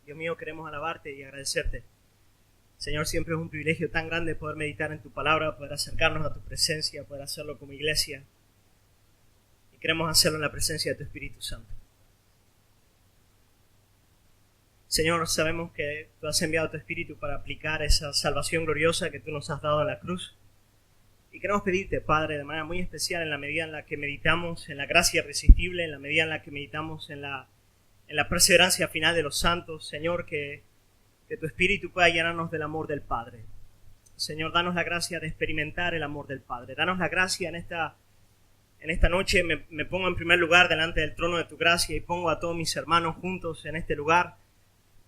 Dios mío, queremos alabarte y agradecerte. Señor, siempre es un privilegio tan grande poder meditar en tu palabra, poder acercarnos a tu presencia, poder hacerlo como iglesia. Y queremos hacerlo en la presencia de tu Espíritu Santo. Señor, sabemos que tú has enviado tu Espíritu para aplicar esa salvación gloriosa que tú nos has dado en la cruz. Y queremos pedirte, Padre, de manera muy especial, en la medida en la que meditamos en la gracia irresistible, en la medida en la que meditamos en la perseverancia final de los santos, Señor, que tu Espíritu pueda llenarnos del amor del Padre. Señor, danos la gracia de experimentar el amor del Padre. Danos la gracia en esta noche. Me pongo en primer lugar delante del trono de tu gracia y pongo a todos mis hermanos juntos en este lugar,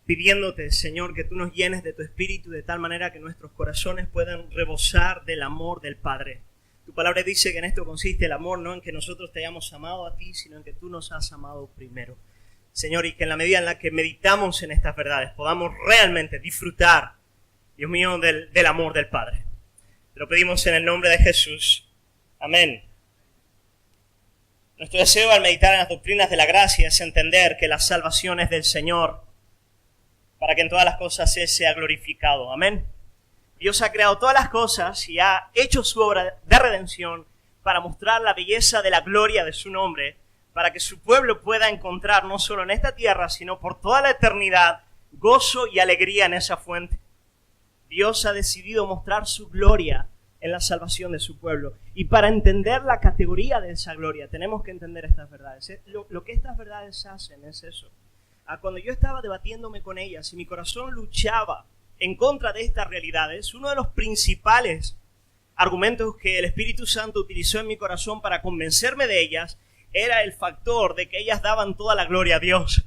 pidiéndote, Señor, que tú nos llenes de tu Espíritu de tal manera que nuestros corazones puedan rebosar del amor del Padre. Tu palabra dice que en esto consiste el amor, no en que nosotros te hayamos amado a ti, sino en que tú nos has amado primero. Señor, y que en la medida en la que meditamos en estas verdades podamos realmente disfrutar, Dios mío, del amor del Padre. Te lo pedimos en el nombre de Jesús. Amén. Nuestro deseo al meditar en las doctrinas de la gracia es entender que la salvación es del Señor, para que en todas las cosas Él sea glorificado. Amén. Dios ha creado todas las cosas y ha hecho su obra de redención para mostrar la belleza de la gloria de su nombre, para que su pueblo pueda encontrar, no solo en esta tierra, sino por toda la eternidad, gozo y alegría en esa fuente. Dios ha decidido mostrar su gloria en la salvación de su pueblo. Y para entender la categoría de esa gloria, tenemos que entender estas verdades. Lo que estas verdades hacen es eso. Cuando yo estaba debatiéndome con ellas y mi corazón luchaba en contra de estas realidades, uno de los principales argumentos que el Espíritu Santo utilizó en mi corazón para convencerme de ellas era el factor de que ellas daban toda la gloria a Dios.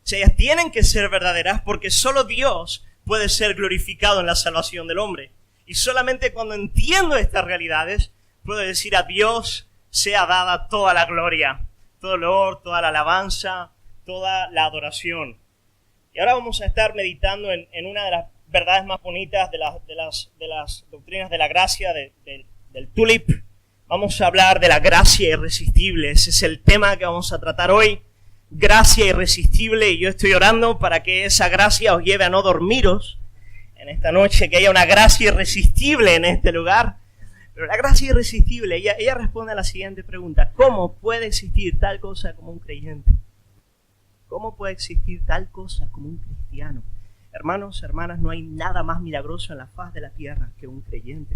O sea, ellas tienen que ser verdaderas porque solo Dios puede ser glorificado en la salvación del hombre. Y solamente cuando entiendo estas realidades, puedo decir a Dios sea dada toda la gloria, todo el honor, toda la alabanza, toda la adoración. Y ahora vamos a estar meditando en una de las verdades más bonitas de las doctrinas de la gracia, del tulip. Vamos a hablar de la gracia irresistible. Ese es el tema que vamos a tratar hoy. Gracia irresistible. Y yo estoy orando para que esa gracia os lleve a no dormiros en esta noche, que haya una gracia irresistible en este lugar. Pero la gracia irresistible, ella responde a la siguiente pregunta. ¿Cómo puede existir tal cosa como un creyente? ¿Cómo puede existir tal cosa como un cristiano? Hermanos, hermanas, no hay nada más milagroso en la faz de la tierra que un creyente.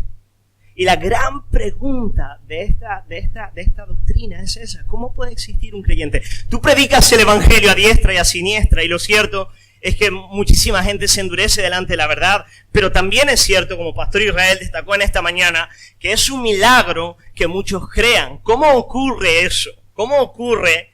Y la gran pregunta de esta doctrina es esa. ¿Cómo puede existir un creyente? Tú predicas el evangelio a diestra y a siniestra, y lo cierto es que muchísima gente se endurece delante de la verdad, pero también es cierto, como Pastor Israel destacó en esta mañana, que es un milagro que muchos crean. ¿Cómo ocurre eso? ¿Cómo ocurre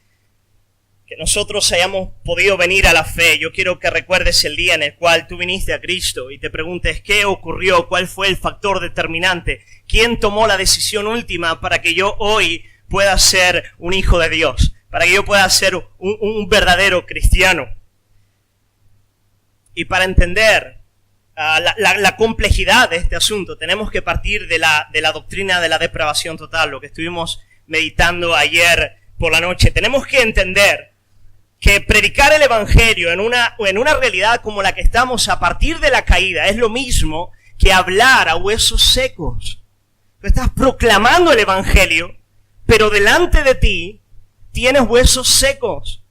que nosotros hayamos podido venir a la fe? Yo quiero que recuerdes el día en el cual tú viniste a Cristo y te preguntes qué ocurrió, cuál fue el factor determinante, quién tomó la decisión última para que yo hoy pueda ser un hijo de Dios, para que yo pueda ser un verdadero cristiano. Y para entender la complejidad de este asunto, tenemos que partir de la doctrina de la depravación total, lo que estuvimos meditando ayer por la noche. Tenemos que entender que predicar el evangelio en una realidad como la que estamos a partir de la caída es lo mismo que hablar a huesos secos. Tú estás proclamando el evangelio, pero delante de ti tienes huesos secos.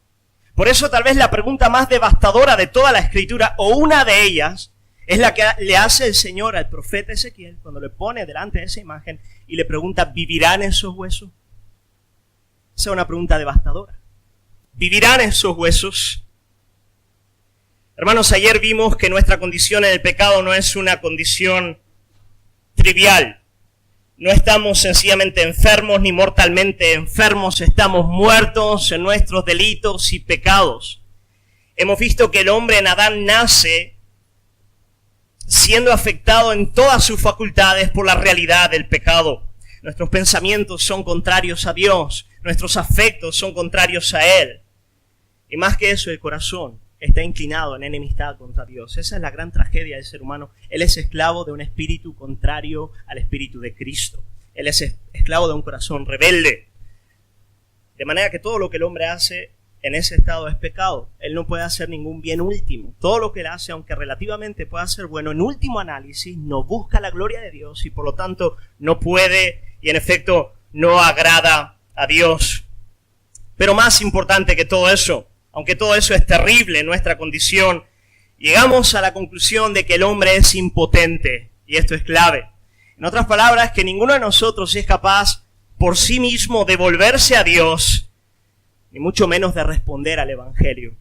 Por eso tal vez la pregunta más devastadora de toda la Escritura, o una de ellas, es la que le hace el Señor al profeta Ezequiel cuando le pone delante de esa imagen y le pregunta, ¿vivirán esos huesos? Esa es una pregunta devastadora. ¿Vivirán esos huesos? Hermanos, ayer vimos que nuestra condición en el pecado no es una condición trivial. No estamos sencillamente enfermos ni mortalmente enfermos, estamos muertos en nuestros delitos y pecados. Hemos visto que el hombre en Adán nace siendo afectado en todas sus facultades por la realidad del pecado. Nuestros pensamientos son contrarios a Dios, nuestros afectos son contrarios a Él. Y más que eso, el corazón está inclinado en enemistad contra Dios. Esa es la gran tragedia del ser humano. Él es esclavo de un espíritu contrario al espíritu de Cristo. Él es esclavo de un corazón rebelde. De manera que todo lo que el hombre hace en ese estado es pecado. Él no puede hacer ningún bien último. Todo lo que él hace, aunque relativamente pueda ser bueno, en último análisis no busca la gloria de Dios y por lo tanto no puede y en efecto no agrada a Dios. Pero más importante que todo eso, aunque todo eso es terrible en nuestra condición, llegamos a la conclusión de que el hombre es impotente, y esto es clave. En otras palabras, que ninguno de nosotros es capaz por sí mismo de volverse a Dios, ni mucho menos de responder al Evangelio.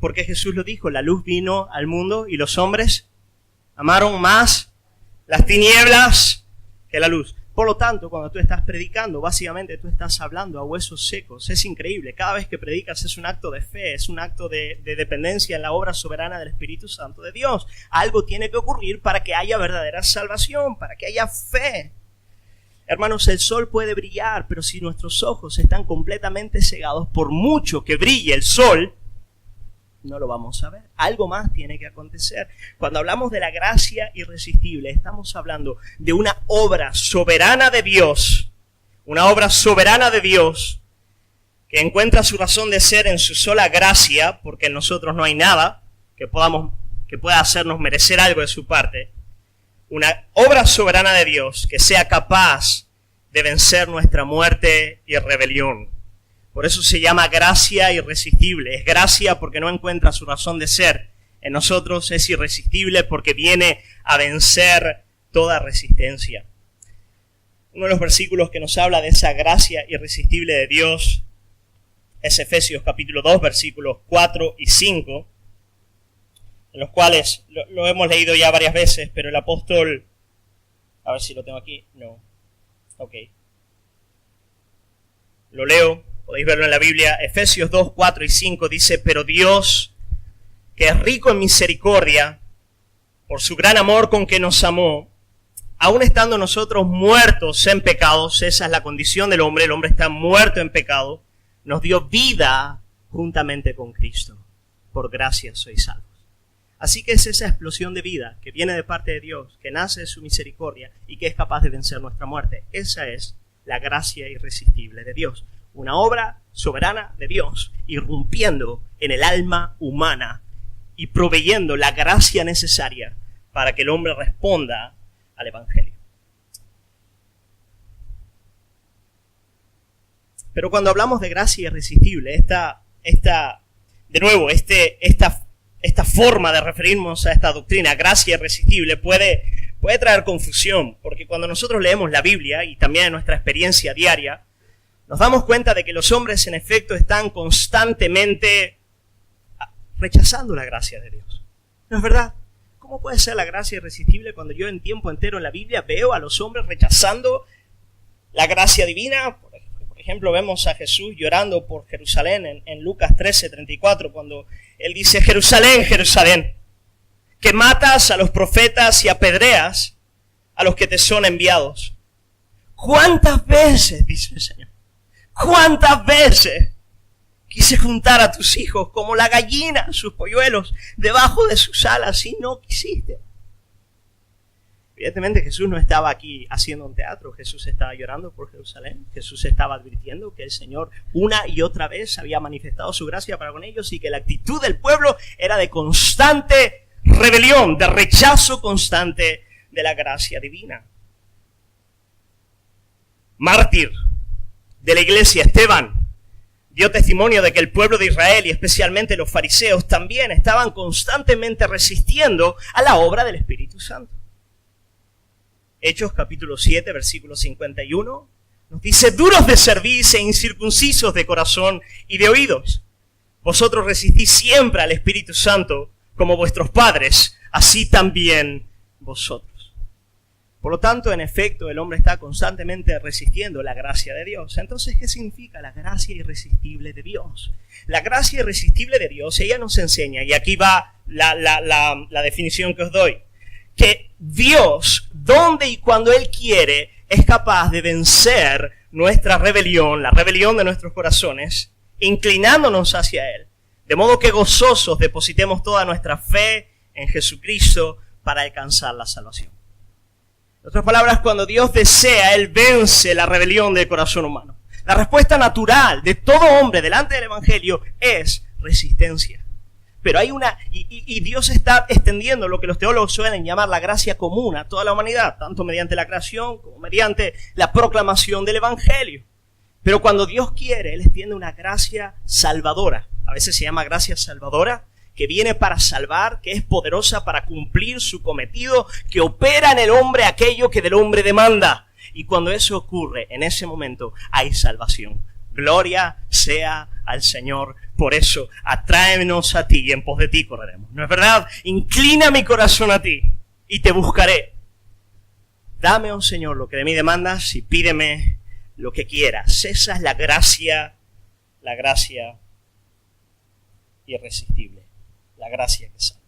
Porque Jesús lo dijo, la luz vino al mundo y los hombres amaron más las tinieblas que la luz. Por lo tanto, cuando tú estás predicando, básicamente tú estás hablando a huesos secos. Es increíble. Cada vez que predicas es un acto de fe, es un acto de dependencia en la obra soberana del Espíritu Santo de Dios. Algo tiene que ocurrir para que haya verdadera salvación, para que haya fe. Hermanos, el sol puede brillar, pero si nuestros ojos están completamente cegados, por mucho que brille el sol, no lo vamos a ver. Algo más tiene que acontecer. Cuando hablamos de la gracia irresistible, estamos hablando de una obra soberana de Dios, una obra soberana de Dios que encuentra su razón de ser en su sola gracia, porque en nosotros no hay nada que pueda hacernos merecer algo de su parte. Una obra soberana de Dios que sea capaz de vencer nuestra muerte y rebelión. Por eso se llama gracia irresistible. Es gracia porque no encuentra su razón de ser. En nosotros es irresistible porque viene a vencer toda resistencia. Uno de los versículos que nos habla de esa gracia irresistible de Dios es Efesios capítulo 2, versículos 4 y 5, en los cuales lo hemos leído ya varias veces, pero el apóstol, a ver si lo tengo aquí, no, ok, lo leo, podéis verlo en la Biblia. Efesios 2, 4 y 5 dice, pero Dios, que es rico en misericordia, por su gran amor con que nos amó, aun estando nosotros muertos en pecados, esa es la condición del hombre, el hombre está muerto en pecado, nos dio vida juntamente con Cristo. Por gracia sois salvos. Así que es esa explosión de vida que viene de parte de Dios, que nace de su misericordia y que es capaz de vencer nuestra muerte. Esa es la gracia irresistible de Dios. Una obra soberana de Dios, irrumpiendo en el alma humana y proveyendo la gracia necesaria para que el hombre responda al Evangelio. Pero cuando hablamos de gracia irresistible, esta forma de referirnos a esta doctrina, gracia irresistible, puede traer confusión, porque cuando nosotros leemos la Biblia y también en nuestra experiencia diaria, nos damos cuenta de que los hombres en efecto están constantemente rechazando la gracia de Dios. ¿No es verdad? ¿Cómo puede ser la gracia irresistible cuando yo en tiempo entero en la Biblia veo a los hombres rechazando la gracia divina? Por ejemplo, vemos a Jesús llorando por Jerusalén en Lucas 13:34, cuando él dice, Jerusalén, Jerusalén, que matas a los profetas y apedreas a los que te son enviados. ¿Cuántas veces, dice el Señor, cuántas veces quise juntar a tus hijos como la gallina, sus polluelos, debajo de sus alas y no quisiste? Evidentemente Jesús no estaba aquí haciendo un teatro, Jesús estaba llorando por Jerusalén, Jesús estaba advirtiendo que el Señor una y otra vez había manifestado su gracia para con ellos y que la actitud del pueblo era de constante rebelión, de rechazo constante de la gracia divina. Mártir de la iglesia, Esteban, dio testimonio de que el pueblo de Israel y especialmente los fariseos también estaban constantemente resistiendo a la obra del Espíritu Santo. Hechos capítulo 7, versículo 51, nos dice, duros de cerviz e incircuncisos de corazón y de oídos. Vosotros resistís siempre al Espíritu Santo como vuestros padres, así también vosotros. Por lo tanto, en efecto, el hombre está constantemente resistiendo la gracia de Dios. Entonces, ¿qué significa la gracia irresistible de Dios? La gracia irresistible de Dios, ella nos enseña, y aquí va la definición que os doy, que Dios, donde y cuando Él quiere, es capaz de vencer nuestra rebelión, la rebelión de nuestros corazones, inclinándonos hacia Él. De modo que gozosos depositemos toda nuestra fe en Jesucristo para alcanzar la salvación. En otras palabras, cuando Dios desea, Él vence la rebelión del corazón humano. La respuesta natural de todo hombre delante del Evangelio es resistencia. Pero hay y Dios está extendiendo lo que los teólogos suelen llamar la gracia común a toda la humanidad, tanto mediante la creación como mediante la proclamación del Evangelio. Pero cuando Dios quiere, Él extiende una gracia salvadora. A veces se llama gracia salvadora, que viene para salvar, que es poderosa para cumplir su cometido, que opera en el hombre aquello que del hombre demanda. Y cuando eso ocurre, en ese momento hay salvación. Gloria sea al Señor. Por eso, atráenos a ti y en pos de ti correremos. ¿No es verdad? Inclina mi corazón a ti y te buscaré. Dame, oh Señor, lo que de mí demandas y pídeme lo que quieras. Esa es la gracia irresistible. La gracia que salva.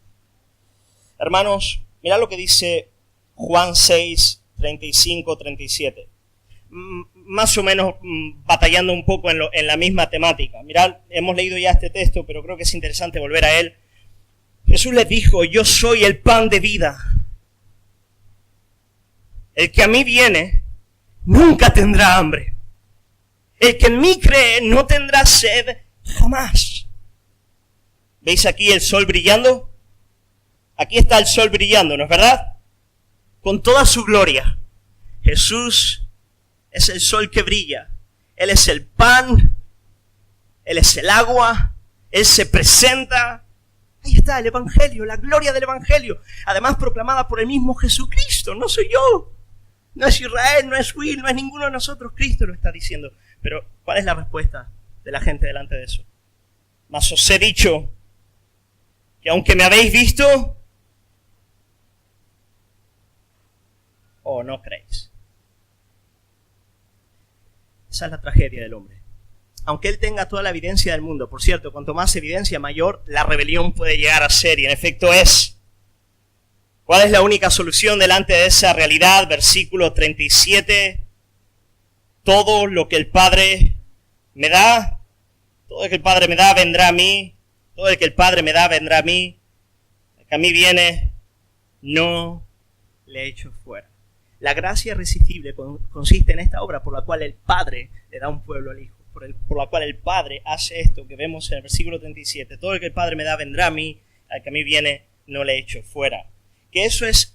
Hermanos, mirad lo que dice Juan 6, 35, 37. Más o menos batallando un poco en la misma temática. Mirad, hemos leído ya este texto, pero creo que es interesante volver a él. Jesús les dijo, yo soy el pan de vida. El que a mí viene, nunca tendrá hambre. El que en mí cree, no tendrá sed jamás. ¿Veis aquí el sol brillando? Aquí está el sol brillando, ¿no es verdad? Con toda su gloria. Jesús es el sol que brilla. Él es el pan. Él es el agua. Él se presenta. Ahí está el Evangelio, la gloria del Evangelio. Además proclamada por el mismo Jesucristo. No soy yo. No es Israel, no es Will, no es ninguno de nosotros. Cristo lo está diciendo. Pero, ¿cuál es la respuesta de la gente delante de eso? Mas os he dicho que aunque me habéis visto, no creéis. Esa es la tragedia del hombre. Aunque él tenga toda la evidencia del mundo, por cierto, cuanto más evidencia, mayor la rebelión puede llegar a ser, y en efecto es. ¿Cuál es la única solución delante de esa realidad? Versículo 37. Todo lo que el Padre me da, todo lo que el Padre me da vendrá a mí, todo el que el Padre me da vendrá a mí, el que a mí viene, no le echo fuera. La gracia irresistible consiste en esta obra por la cual el Padre le da un pueblo al Hijo, por la cual el Padre hace esto que vemos en el versículo 37. Todo el que el Padre me da vendrá a mí, al que a mí viene no le echo fuera. Que eso es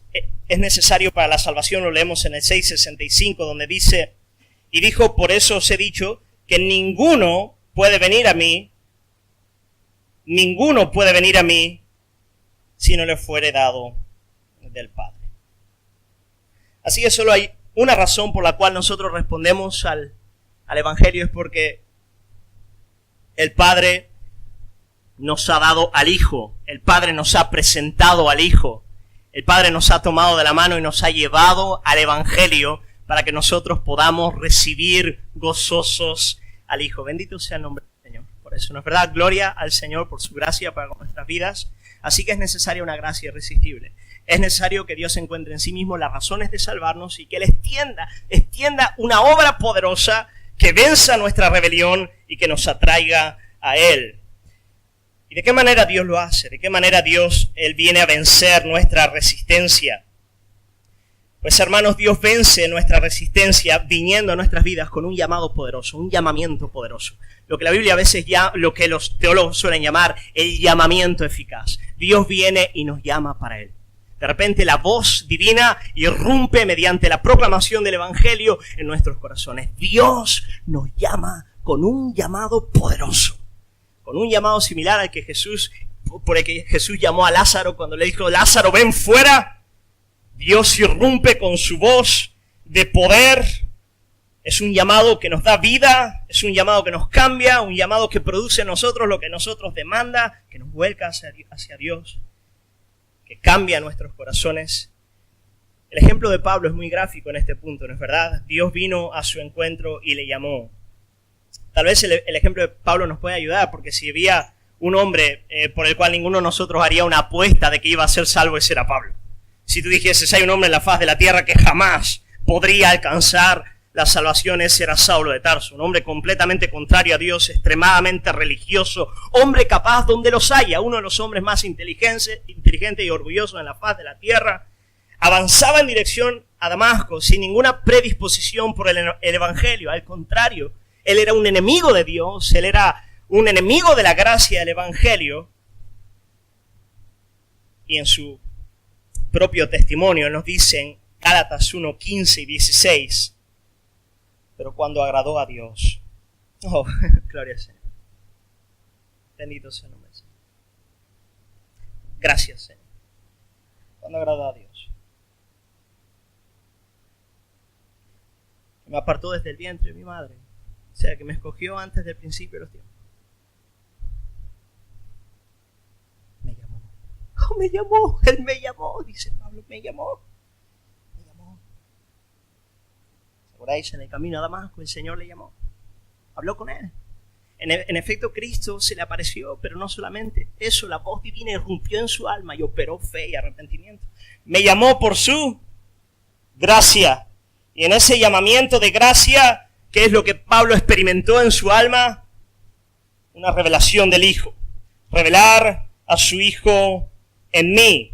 necesario para la salvación, lo leemos en el 6:65, donde dice, y dijo, por eso os he dicho que ninguno puede venir a mí si no le fuere dado del Padre. Así que solo hay una razón por la cual nosotros respondemos al Evangelio, es porque el Padre nos ha dado al Hijo, el Padre nos ha presentado al Hijo, el Padre nos ha tomado de la mano y nos ha llevado al Evangelio para que nosotros podamos recibir gozosos al Hijo. Bendito sea el nombre del Señor. Por eso, ¿no es verdad? Gloria al Señor por su gracia para nuestras vidas. Así que es necesaria una gracia irresistible. Es necesario que Dios encuentre en sí mismo las razones de salvarnos y que Él extienda una obra poderosa que venza nuestra rebelión y que nos atraiga a Él. ¿Y de qué manera Dios lo hace? ¿De qué manera Él viene a vencer nuestra resistencia? Pues hermanos, Dios vence nuestra resistencia viniendo a nuestras vidas con un llamado poderoso, un llamamiento poderoso. Lo que la Biblia a veces lo que los teólogos suelen llamar el llamamiento eficaz. Dios viene y nos llama para Él. De repente la voz divina irrumpe mediante la proclamación del Evangelio en nuestros corazones. Dios nos llama con un llamado poderoso, con un llamado similar al que por el que Jesús llamó a Lázaro cuando le dijo, Lázaro, ven fuera. Dios irrumpe con su voz de poder. Es un llamado que nos da vida, es un llamado que nos cambia, un llamado que produce en nosotros lo que nosotros demanda, que nos vuelca hacia Dios, que cambia nuestros corazones. El ejemplo de Pablo es muy gráfico en este punto, ¿no es verdad? Dios vino a su encuentro y le llamó. Tal vez el ejemplo de Pablo nos puede ayudar, porque si había un hombre por el cual ninguno de nosotros haría una apuesta de que iba a ser salvo, ese era Pablo. Si tú dijeses, hay un hombre en la faz de la tierra que jamás podría alcanzar la salvación, ese era Saulo de Tarso, un hombre completamente contrario a Dios, extremadamente religioso, hombre capaz donde los haya, uno de los hombres más inteligentes y orgullosos en la faz de la tierra. Avanzaba en dirección a Damasco sin ninguna predisposición por el Evangelio, al contrario, Él era un enemigo de Dios, él era un enemigo de la gracia del Evangelio. Y en su propio testimonio nos dicen Gálatas 1, 15 y 16, pero cuando agradó a Dios. Oh, gloria al Señor. Bendito sea el nombre del Señor. Gracias, Señor. Cuando agradó a Dios. Me apartó desde el vientre de mi madre. O sea, que me escogió antes del principio de los tiempos. Me llamó. Oh, me llamó. Él me llamó, dice Pablo. Me llamó. Me llamó. ¿Se acordáis? En el camino a Damasco el Señor le llamó. Habló con él. En efecto, Cristo se le apareció, pero no solamente eso, la voz divina irrumpió en su alma y operó fe y arrepentimiento. Me llamó por su gracia. Y en ese llamamiento de gracia, ¿qué es lo que Pablo experimentó en su alma? Una revelación del Hijo. Revelar a su Hijo en mí.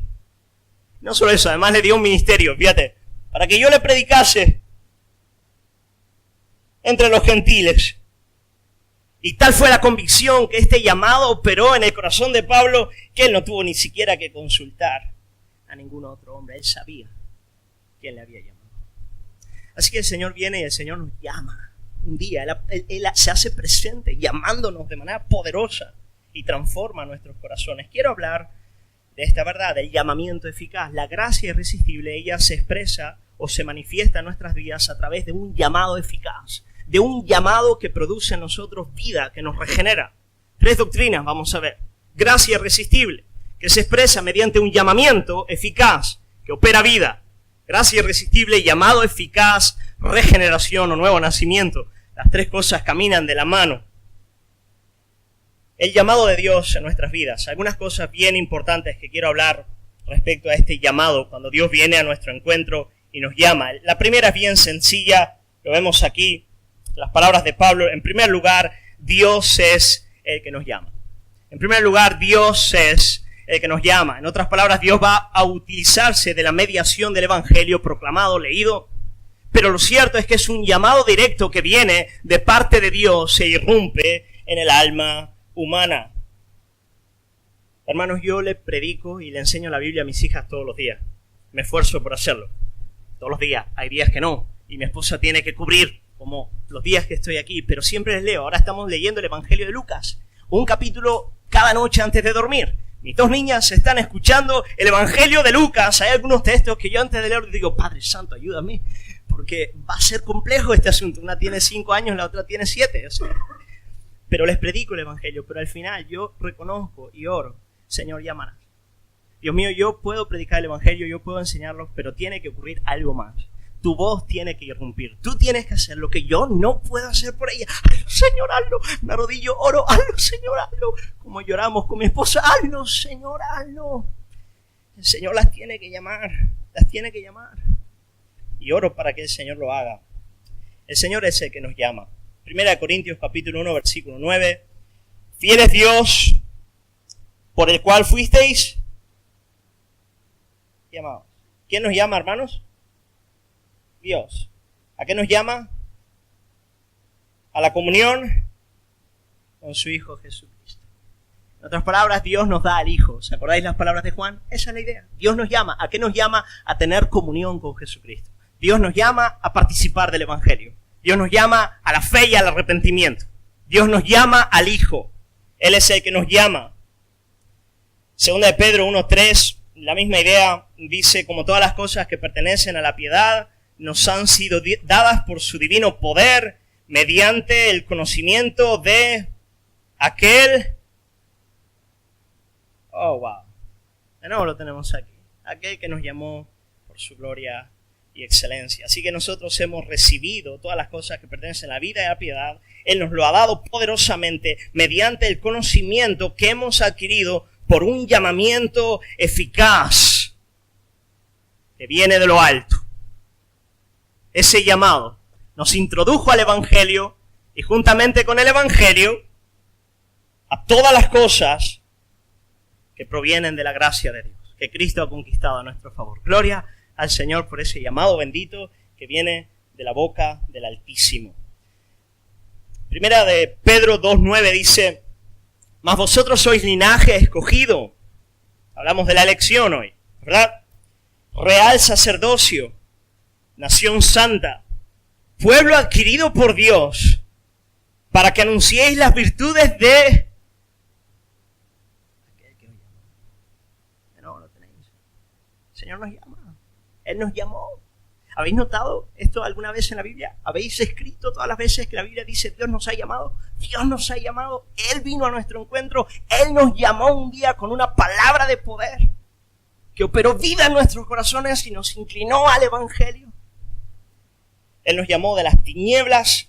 No solo eso, además le dio un ministerio, fíjate, para que yo le predicase entre los gentiles. Y tal fue la convicción que este llamado operó en el corazón de Pablo, que él no tuvo ni siquiera que consultar a ningún otro hombre. Él sabía quién le había llamado. Así que el Señor viene y el Señor nos llama. Un día Él se hace presente, llamándonos de manera poderosa y transforma nuestros corazones. Quiero hablar de esta verdad, del llamamiento eficaz. La gracia irresistible, ella se expresa o se manifiesta en nuestras vidas a través de un llamado eficaz, de un llamado que produce en nosotros vida, que nos regenera. 3 doctrinas vamos a ver. Gracia irresistible, que se expresa mediante un llamamiento eficaz, que opera vida. Gracia irresistible, llamado eficaz, regeneración o nuevo nacimiento. Las 3 cosas caminan de la mano. El llamado de Dios en nuestras vidas. Algunas cosas bien importantes que quiero hablar respecto a este llamado, cuando Dios viene a nuestro encuentro y nos llama. La primera es bien sencilla, lo vemos aquí, las palabras de Pablo. En primer lugar, Dios es el que nos llama. En primer lugar, Dios es el que nos llama. En otras palabras, Dios va a utilizarse de la mediación del Evangelio proclamado, leído. Pero lo cierto es que es un llamado directo que viene de parte de Dios e irrumpe en el alma humana. Hermanos, yo le predico y le enseño la Biblia a mis hijas todos los días. Me esfuerzo por hacerlo. Todos los días. Hay días que no. Y mi esposa tiene que cubrir como los días que estoy aquí. Pero siempre les leo. Ahora estamos leyendo el Evangelio de Lucas. Un capítulo cada noche antes de dormir. Mis 2 niñas están escuchando el Evangelio de Lucas. Hay algunos textos que yo antes de leer digo, Padre Santo, ayúdame, porque va a ser complejo este asunto. Una tiene 5 años, la otra tiene 7. O sea, pero les predico el Evangelio, pero al final yo reconozco y oro, Señor, llámanos. Dios mío, yo puedo predicar el Evangelio, yo puedo enseñarlo, pero tiene que ocurrir algo más. Tu voz tiene que irrumpir. Tú tienes que hacer lo que yo no puedo hacer por ella. Hazlo, Señor, hazlo. Me arrodillo, oro. Hazlo, Señor, hazlo. Como lloramos con mi esposa. Hazlo, Señor, hazlo. El Señor las tiene que llamar. Las tiene que llamar. Y oro para que el Señor lo haga. El Señor es el que nos llama. 1 Corintios capítulo 1, versículo 9. Fiel es Dios, por el cual fuisteis llamados. ¿Quién nos llama, hermanos? Dios. ¿A qué nos llama? A la comunión con su Hijo Jesucristo. En otras palabras, Dios nos da al Hijo. ¿Os acordáis las palabras de Juan? Esa es la idea. Dios nos llama. ¿A qué nos llama? A tener comunión con Jesucristo. Dios nos llama a participar del Evangelio. Dios nos llama a la fe y al arrepentimiento. Dios nos llama al Hijo. Él es el que nos llama. Segunda de Pedro 1:3, la misma idea, dice, como todas las cosas que pertenecen a la piedad, nos han sido dadas por su divino poder, mediante el conocimiento de aquel... Oh, wow. De nuevo lo tenemos aquí. Aquel que nos llamó por su gloria y excelencia. Así que nosotros hemos recibido todas las cosas que pertenecen a la vida y a la piedad. Él nos lo ha dado poderosamente mediante el conocimiento que hemos adquirido por un llamamiento eficaz que viene de lo alto. Ese llamado nos introdujo al Evangelio y juntamente con el Evangelio a todas las cosas que provienen de la gracia de Dios, que Cristo ha conquistado a nuestro favor. Gloria al Señor por ese llamado bendito que viene de la boca del Altísimo. Primera de Pedro 2:9 dice, mas vosotros sois linaje escogido. Hablamos de la elección hoy, ¿verdad? Real sacerdocio, nación santa, pueblo adquirido por Dios, para que anunciéis las virtudes de... No, lo tenéis. El Señor nos llama. Él nos llamó. ¿Habéis notado esto alguna vez en la Biblia? ¿Habéis escrito todas las veces que la Biblia dice Dios nos ha llamado? Dios nos ha llamado. Él vino a nuestro encuentro. Él nos llamó un día con una palabra de poder que operó vida en nuestros corazones y nos inclinó al Evangelio. Él nos llamó de las tinieblas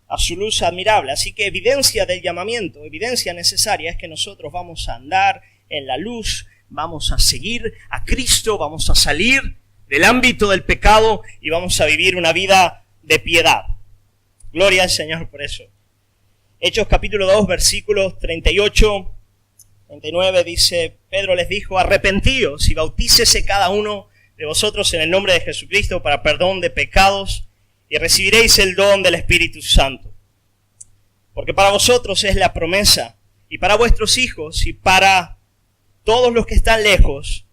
a su luz admirable. Así que evidencia del llamamiento, evidencia necesaria es que nosotros vamos a andar en la luz, vamos a seguir a Cristo, vamos a salir del ámbito del pecado y vamos a vivir una vida de piedad. Gloria al Señor por eso. Hechos capítulo 2, versículos 38, 39 dice, Pedro les dijo, arrepentíos y bautícese cada uno de vosotros en el nombre de Jesucristo para perdón de pecados y recibiréis el don del Espíritu Santo. Porque para vosotros es la promesa y para vuestros hijos y para todos los que están lejos,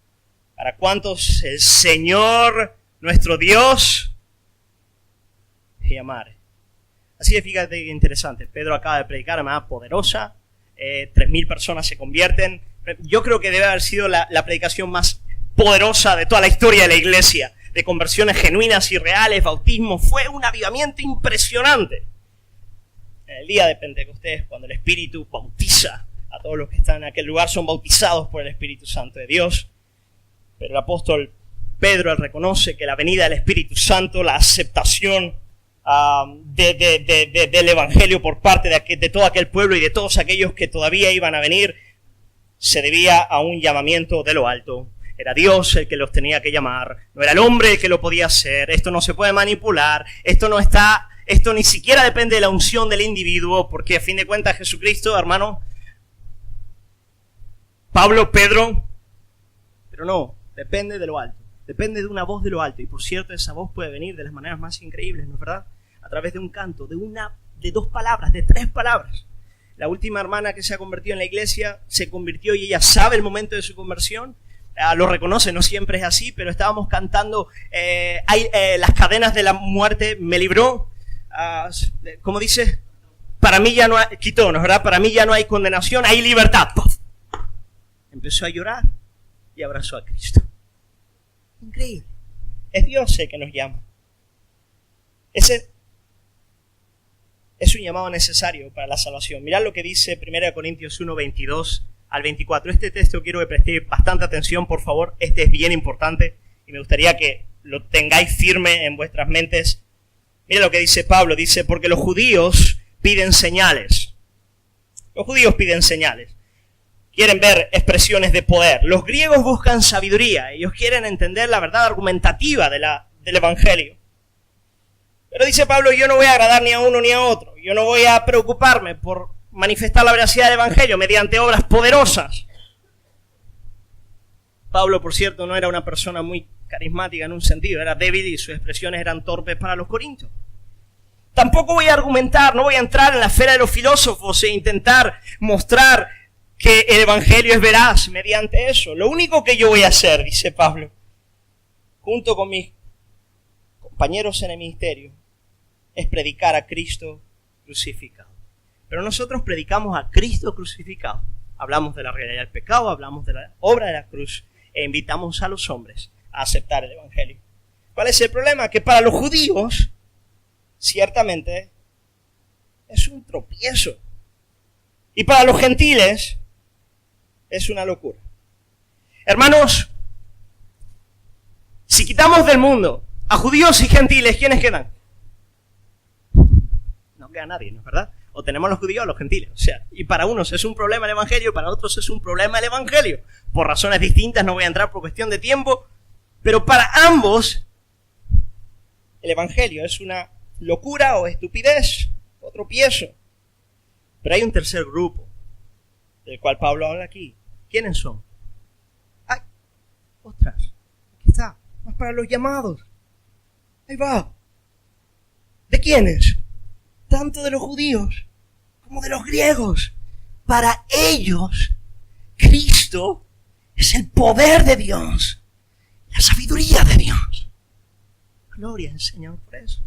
para cuantos el Señor, nuestro Dios, llamare. Así que fíjate qué interesante. Pedro acaba de predicar de manera poderosa. 3.000 personas se convierten. Yo creo que debe haber sido la predicación más poderosa de toda la historia de la iglesia. De conversiones genuinas y reales, bautismo. Fue un avivamiento impresionante. En el día de Pentecostés, cuando el Espíritu bautiza a todos los que están en aquel lugar, son bautizados por el Espíritu Santo de Dios. Pero el apóstol Pedro reconoce que la venida del Espíritu Santo, la aceptación del Evangelio por parte de todo aquel pueblo y de todos aquellos que todavía iban a venir, se debía a un llamamiento de lo alto. Era Dios el que los tenía que llamar, no era el hombre el que lo podía hacer. Esto no se puede manipular, esto ni siquiera depende de la unción del individuo, porque a fin de cuentas Jesucristo, hermano, Pablo, Pedro, pero no, depende de lo alto. Depende de una voz de lo alto. Y por cierto, esa voz puede venir de las maneras más increíbles, ¿no es verdad? A través de un canto, de 2 palabras, de 3 palabras. La última hermana que se ha convertido en la iglesia se convirtió y ella sabe el momento de su conversión. Lo reconoce, no siempre es así, pero estábamos cantando las cadenas de la muerte me libró. ¿Cómo dice? Para mí ya no hay, quitó, ¿no es verdad? Para mí ya no hay condenación, hay libertad. ¡Puf! Empezó a llorar y abrazó a Cristo. Increíble. Es Dios el que nos llama. Ese es un llamado necesario para la salvación. Mirad lo que dice 1 Corintios 1, 22 al 24. Este texto quiero que prestéis bastante atención, por favor. Este es bien importante y me gustaría que lo tengáis firme en vuestras mentes. Mira lo que dice Pablo. Dice, porque los judíos piden señales. Los judíos piden señales. Quieren ver expresiones de poder. Los griegos buscan sabiduría. Ellos quieren entender la verdad argumentativa del Evangelio. Pero dice Pablo, yo no voy a agradar ni a uno ni a otro. Yo no voy a preocuparme por manifestar la veracidad del Evangelio mediante obras poderosas. Pablo, por cierto, no era una persona muy carismática en un sentido. Era débil y sus expresiones eran torpes para los corintios. Tampoco voy a argumentar, no voy a entrar en la esfera de los filósofos e intentar mostrar que el Evangelio es veraz mediante eso. Lo único que yo voy a hacer, dice Pablo, junto con mis compañeros en el ministerio, es predicar a Cristo crucificado. Pero nosotros predicamos a Cristo crucificado. Hablamos de la realidad del pecado, hablamos de la obra de la cruz e invitamos a los hombres a aceptar el Evangelio. ¿Cuál es el problema? Que para los judíos, ciertamente, es un tropiezo. Y para los gentiles, es una locura. Hermanos, si quitamos del mundo a judíos y gentiles, ¿quiénes quedan? No queda nadie, ¿no es verdad? O tenemos los judíos o los gentiles. O sea, y para unos es un problema el Evangelio, para otros es un problema el Evangelio. Por razones distintas, no voy a entrar por cuestión de tiempo, pero para ambos el Evangelio es una locura o estupidez o tropiezo. Pero hay un tercer grupo del cual Pablo habla aquí. ¿Quiénes son? ¡Ay! ¡Ostras! Aquí está. Más para los llamados. Ahí va. ¿De quiénes? Tanto de los judíos como de los griegos. Para ellos, Cristo es el poder de Dios, la sabiduría de Dios. Gloria al Señor por eso.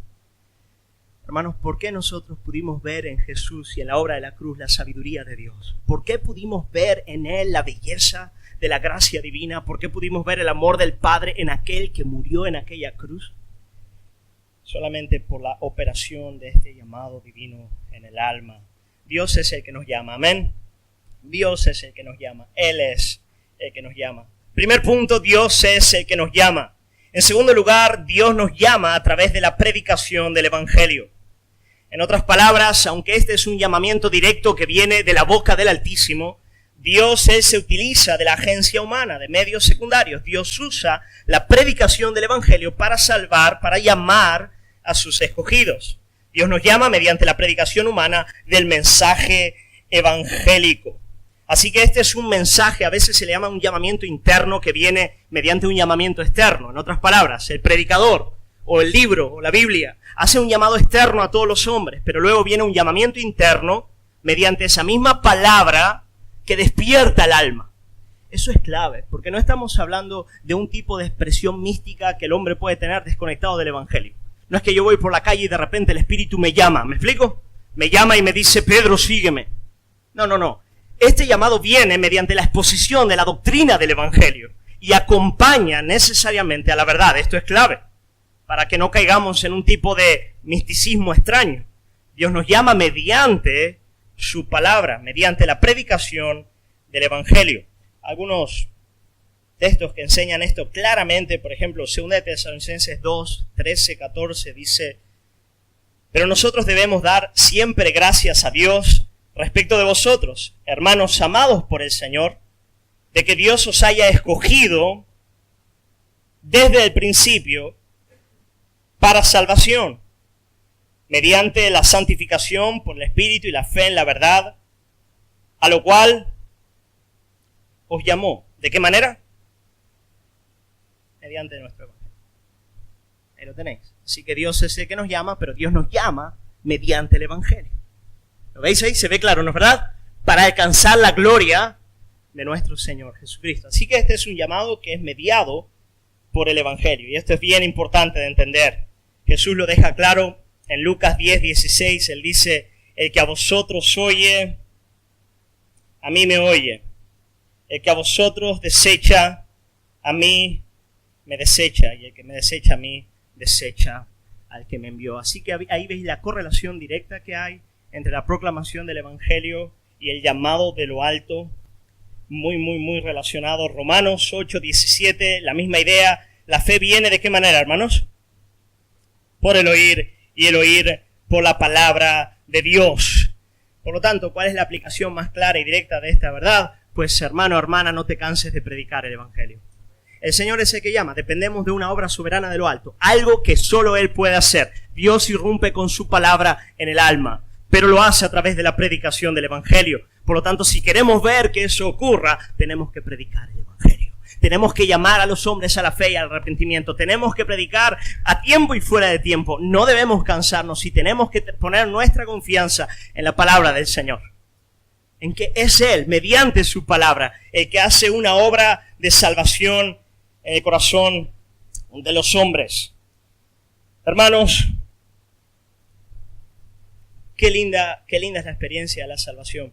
Hermanos, ¿por qué nosotros pudimos ver en Jesús y en la obra de la cruz la sabiduría de Dios? ¿Por qué pudimos ver en Él la belleza de la gracia divina? ¿Por qué pudimos ver el amor del Padre en aquel que murió en aquella cruz? Solamente por la operación de este llamado divino en el alma. Dios es el que nos llama, amén. Dios es el que nos llama, Él es el que nos llama. Primer punto, Dios es el que nos llama. En segundo lugar, Dios nos llama a través de la predicación del Evangelio. En otras palabras, aunque este es un llamamiento directo que viene de la boca del Altísimo, Dios, Él se utiliza de la agencia humana, de medios secundarios. Dios usa la predicación del Evangelio para salvar, para llamar a sus escogidos. Dios nos llama mediante la predicación humana del mensaje evangélico. Así que este es un mensaje, a veces se le llama un llamamiento interno que viene mediante un llamamiento externo. En otras palabras, el predicador o el libro o la Biblia hace un llamado externo a todos los hombres, pero luego viene un llamamiento interno mediante esa misma palabra que despierta el alma. Eso es clave, porque no estamos hablando de un tipo de expresión mística que el hombre puede tener desconectado del Evangelio. No es que yo voy por la calle y de repente el Espíritu me llama, ¿me explico? Me llama y me dice, Pedro, sígueme. No. Este llamado viene mediante la exposición de la doctrina del Evangelio y acompaña necesariamente a la verdad. Esto es clave, para que no caigamos en un tipo de misticismo extraño. Dios nos llama mediante su palabra, mediante la predicación del Evangelio. Algunos textos que enseñan esto claramente, por ejemplo, 2 Tesalonicenses 2, 13, 14, dice: pero nosotros debemos dar siempre gracias a Dios respecto de vosotros, hermanos amados por el Señor, de que Dios os haya escogido desde el principio para salvación, mediante la santificación por el Espíritu y la fe en la verdad, a lo cual os llamó. ¿De qué manera? Mediante nuestro Evangelio. Ahí lo tenéis. Así que Dios es el que nos llama, pero Dios nos llama mediante el Evangelio. ¿Lo veis ahí? Se ve claro, ¿no es verdad? Para alcanzar la gloria de nuestro Señor Jesucristo. Así que este es un llamado que es mediado por el Evangelio. Y esto es bien importante de entender. Jesús lo deja claro en Lucas 10, 16. Él dice: el que a vosotros oye, a mí me oye. El que a vosotros desecha, a mí me desecha. Y el que me desecha a mí, desecha al que me envió. Así que ahí veis la correlación directa que hay entre la proclamación del Evangelio y el llamado de lo alto, muy relacionado. Romanos 8, 17, la misma idea. La fe viene ¿de qué manera, hermanos? Por el oír, y el oír por la palabra de Dios. Por lo tanto, ¿cuál es la aplicación más clara y directa de esta verdad? Pues, hermano, hermana, no te canses de predicar el Evangelio. El Señor es el que llama. Dependemos de una obra soberana de lo alto, algo que solo Él puede hacer. Dios irrumpe con su palabra en el alma, pero lo hace a través de la predicación del Evangelio. Por lo tanto, si queremos ver que eso ocurra, tenemos que predicar el Evangelio. Tenemos que llamar a los hombres a la fe y al arrepentimiento. Tenemos que predicar a tiempo y fuera de tiempo. No debemos cansarnos y tenemos que poner nuestra confianza en la palabra del Señor. En que es Él, mediante su palabra, el que hace una obra de salvación en el corazón de los hombres. Hermanos, qué linda es la experiencia de la salvación.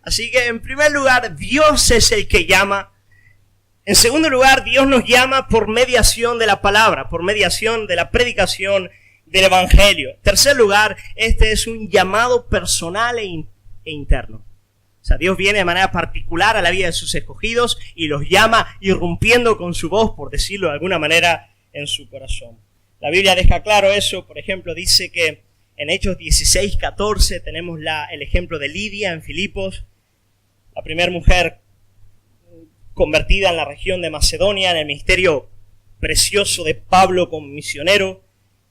Así que, en primer lugar, Dios es el que llama. En segundo lugar, Dios nos llama por mediación de la palabra, por mediación de la predicación del Evangelio. En tercer lugar, este es un llamado personal e interno. O sea, Dios viene de manera particular a la vida de sus escogidos y los llama irrumpiendo con su voz, por decirlo de alguna manera, en su corazón. La Biblia deja claro eso. Por ejemplo, dice que en Hechos 16, 14 tenemos el ejemplo de Lidia en Filipos, la primera mujer convertida en la región de Macedonia, en el ministerio precioso de Pablo como misionero.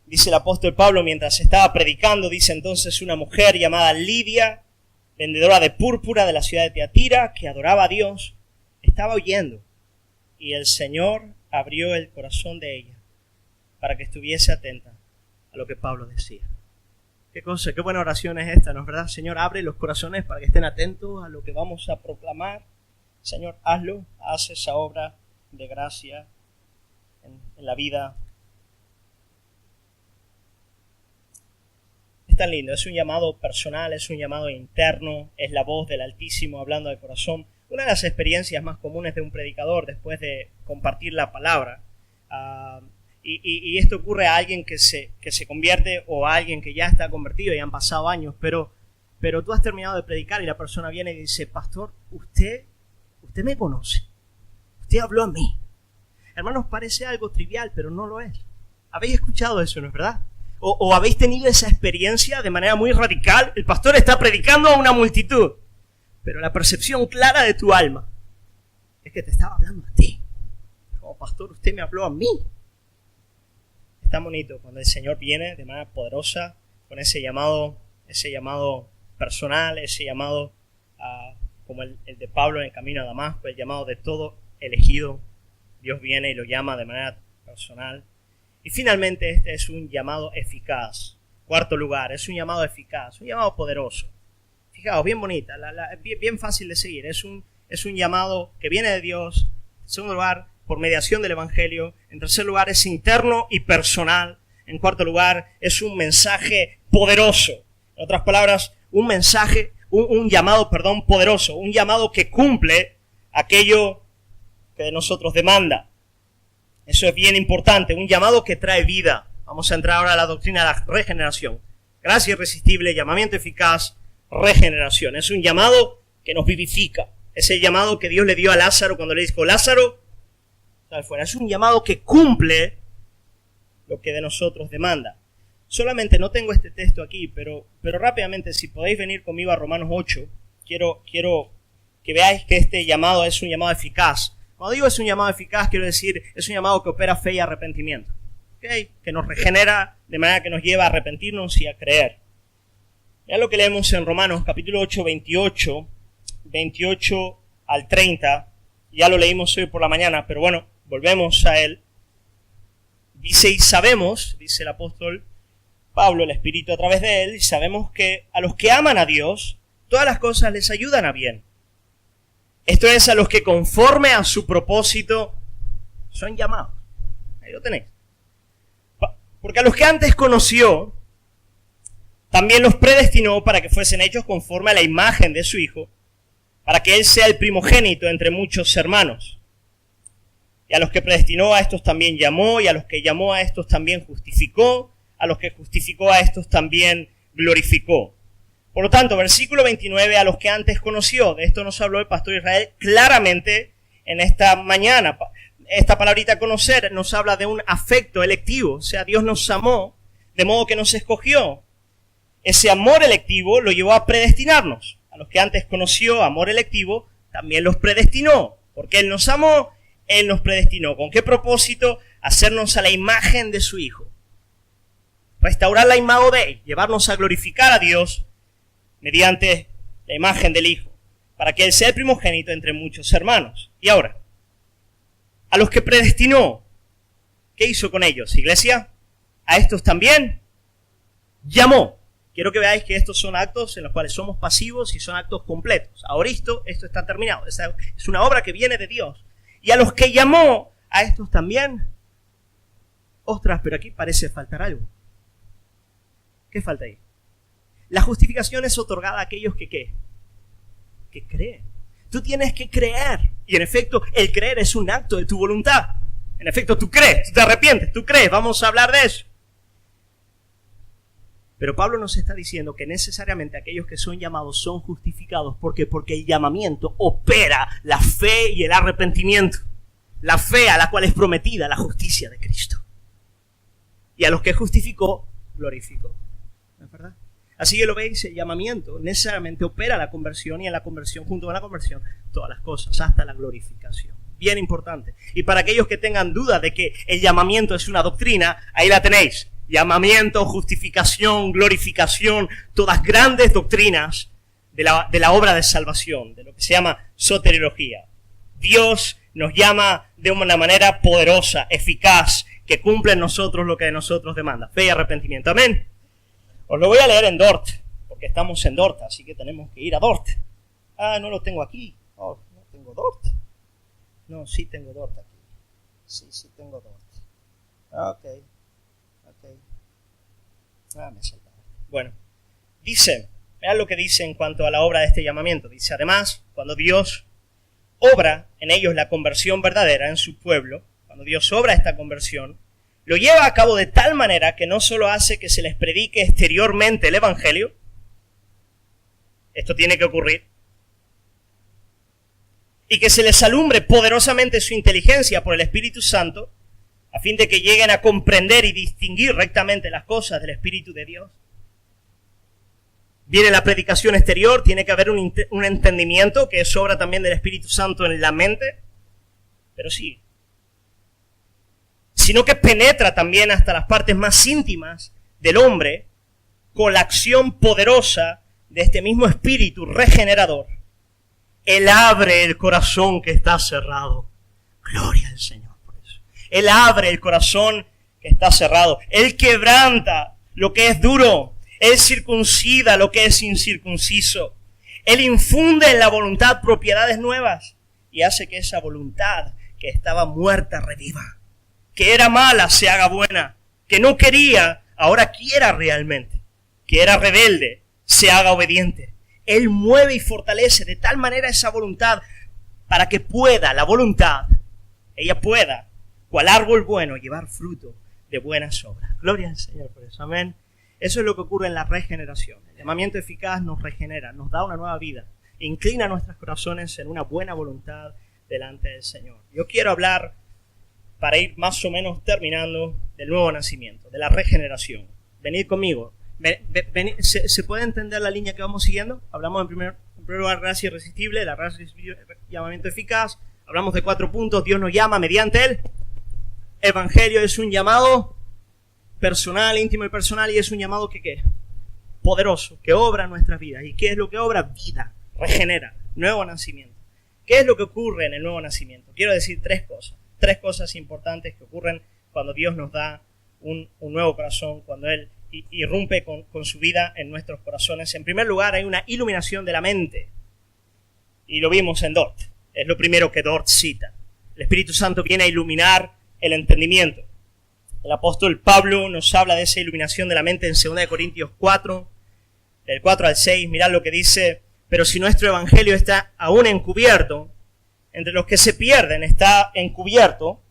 Dice el apóstol Pablo, mientras estaba predicando, dice entonces una mujer llamada Lidia, vendedora de púrpura de la ciudad de Tiatira, que adoraba a Dios, estaba oyendo, y el Señor abrió el corazón de ella para que estuviese atenta a lo que Pablo decía. Qué cosa, qué buena oración es esta, ¿no es verdad? Señor, abre los corazones para que estén atentos a lo que vamos a proclamar. Señor, hazlo, haz esa obra de gracia en la vida. Es tan lindo, es un llamado personal, es un llamado interno, es la voz del Altísimo hablando del corazón. Una de las experiencias más comunes de un predicador después de compartir la palabra, y esto ocurre a alguien que se convierte o a alguien que ya está convertido y han pasado años, pero tú has terminado de predicar y la persona viene y dice, pastor, usted me conoce, usted habló a mí. Hermanos, parece algo trivial, pero no lo es. ¿Habéis escuchado eso, no es verdad? ¿O habéis tenido esa experiencia de manera muy radical? El pastor está predicando a una multitud, pero la percepción clara de tu alma es que te estaba hablando a ti. Como pastor, usted me habló a mí. Está bonito cuando el Señor viene de manera poderosa con ese llamado personal, ese llamado como el de Pablo en el camino a Damasco, el llamado de todo elegido. Dios viene y lo llama de manera personal. Y finalmente este es un llamado eficaz. Cuarto lugar, es un llamado eficaz, un llamado poderoso. Fijaos, bien bonita, bien fácil de seguir. Es un llamado que viene de Dios. En segundo lugar, por mediación del Evangelio. En tercer lugar, es interno y personal. En cuarto lugar, es un mensaje poderoso. En otras palabras, un llamado poderoso. Un llamado que cumple aquello que de nosotros demanda. Eso es bien importante. Un llamado que trae vida. Vamos a entrar ahora a la doctrina de la regeneración. Gracia irresistible, llamamiento eficaz, regeneración. Es un llamado que nos vivifica. Es el llamado que Dios le dio a Lázaro cuando le dijo, Lázaro, sal fuera. Es un llamado que cumple lo que de nosotros demanda. Solamente no tengo este texto aquí, pero rápidamente, si podéis venir conmigo a Romanos 8, quiero que veáis que este llamado es un llamado eficaz. Cuando digo es un llamado eficaz, quiero decir, es un llamado que opera fe y arrepentimiento. ¿Okay? Que nos regenera de manera que nos lleva a arrepentirnos y a creer. Vean lo que leemos en Romanos capítulo 8, 28 al 30. Ya lo leímos hoy por la mañana, pero bueno, volvemos a él. Dice, y sabemos, dice el apóstol Pablo, el Espíritu a través de él, y sabemos que a los que aman a Dios, todas las cosas les ayudan a bien. Esto es, a los que conforme a su propósito son llamados. Ahí lo tenéis. Porque a los que antes conoció, también los predestinó para que fuesen hechos conforme a la imagen de su Hijo, para que Él sea el primogénito entre muchos hermanos. Y a los que predestinó, a estos también llamó, y a los que llamó, a estos también justificó, a los que justificó, a estos también glorificó. Por lo tanto, versículo 29, a los que antes conoció, de esto nos habló el pastor Israel claramente en esta mañana. Esta palabrita conocer nos habla de un afecto electivo, o sea, Dios nos amó, de modo que nos escogió. Ese amor electivo lo llevó a predestinarnos. A los que antes conoció, amor electivo, también los predestinó. Porque Él nos amó, Él nos predestinó. ¿Con qué propósito? Hacernos a la imagen de su Hijo. Restaurar la imago de Él, llevarnos a glorificar a Dios mediante la imagen del Hijo, para que Él sea el primogénito entre muchos hermanos. Y ahora, a los que predestinó, ¿qué hizo con ellos, iglesia? A estos también llamó. Quiero que veáis que estos son actos en los cuales somos pasivos y son actos completos. Ahora esto está terminado. Es una obra que viene de Dios. Y a los que llamó, a estos también. Ostras, pero aquí parece faltar algo. ¿Qué falta ahí? La justificación es otorgada a aquellos que ¿qué? Que creen. Tú tienes que creer. Y en efecto, el creer es un acto de tu voluntad. En efecto, tú crees, tú te arrepientes, tú crees. Vamos a hablar de eso. Pero Pablo nos está diciendo que necesariamente aquellos que son llamados son justificados. ¿Por qué? Porque el llamamiento opera la fe y el arrepentimiento. La fe a la cual es prometida la justicia de Cristo. Y a los que justificó, glorificó. ¿No es verdad? Así que lo veis, el llamamiento necesariamente opera la conversión y en la conversión, junto con la conversión, todas las cosas, hasta la glorificación. Bien importante. Y para aquellos que tengan duda de que el llamamiento es una doctrina, ahí la tenéis. Llamamiento, justificación, glorificación, todas grandes doctrinas de la obra de salvación, de lo que se llama soteriología. Dios nos llama de una manera poderosa, eficaz, que cumple en nosotros lo que de nosotros demanda. Fe y arrepentimiento. Amén. Os lo voy a leer en Dort, porque estamos en Dort, así que tenemos que ir a Dort. No lo tengo aquí. No tengo Dort. No, sí tengo Dort aquí. Sí tengo Dort. Ok. Me saltaba. Bueno, dice, vean lo que dice en cuanto a la obra de este llamamiento. Dice, además, cuando Dios obra en ellos la conversión verdadera en su pueblo, cuando Dios obra esta conversión, lo lleva a cabo de tal manera que no solo hace que se les predique exteriormente el Evangelio, esto tiene que ocurrir, y que se les alumbre poderosamente su inteligencia por el Espíritu Santo, a fin de que lleguen a comprender y distinguir rectamente las cosas del Espíritu de Dios. Viene la predicación exterior, tiene que haber un entendimiento que es obra también del Espíritu Santo en la mente, pero sí, sino que penetra también hasta las partes más íntimas del hombre con la acción poderosa de este mismo Espíritu regenerador. Él abre el corazón que está cerrado. Gloria al Señor por eso. Él abre el corazón que está cerrado. Él quebranta lo que es duro. Él circuncida lo que es incircunciso. Él infunde en la voluntad propiedades nuevas y hace que esa voluntad que estaba muerta reviva. Que era mala se haga buena. Que no quería, ahora quiera realmente. Que era rebelde, se haga obediente. Él mueve y fortalece de tal manera esa voluntad para que pueda la voluntad, ella pueda, cual árbol bueno, llevar fruto de buenas obras. Gloria al Señor por eso. Amén. Eso es lo que ocurre en la regeneración. El llamamiento eficaz nos regenera, nos da una nueva vida, inclina nuestros corazones en una buena voluntad delante del Señor. Yo quiero hablar, para ir más o menos terminando, del nuevo nacimiento, de la regeneración. Venid conmigo. ¿Se puede entender la línea que vamos siguiendo? Hablamos en primer lugar gracia irresistible, la gracia irresistible, llamamiento eficaz. Hablamos de 4 puntos. Dios nos llama mediante el Evangelio. Es un llamado personal, íntimo y personal, y es un llamado que ¿qué? Poderoso, que obra en nuestras vidas. ¿Y qué es lo que obra? Vida, regenera, nuevo nacimiento. ¿Qué es lo que ocurre en el nuevo nacimiento? Quiero decir 3 cosas. 3 cosas importantes que ocurren cuando Dios nos da un nuevo corazón, cuando Él irrumpe con su vida en nuestros corazones. En primer lugar, hay una iluminación de la mente. Y lo vimos en Dort. Es lo primero que Dort cita. El Espíritu Santo viene a iluminar el entendimiento. El apóstol Pablo nos habla de esa iluminación de la mente en 2 Corintios 4, del 4 al 6. Mirad lo que dice: pero si nuestro evangelio está aún encubierto, entre los que se pierden está encubierto,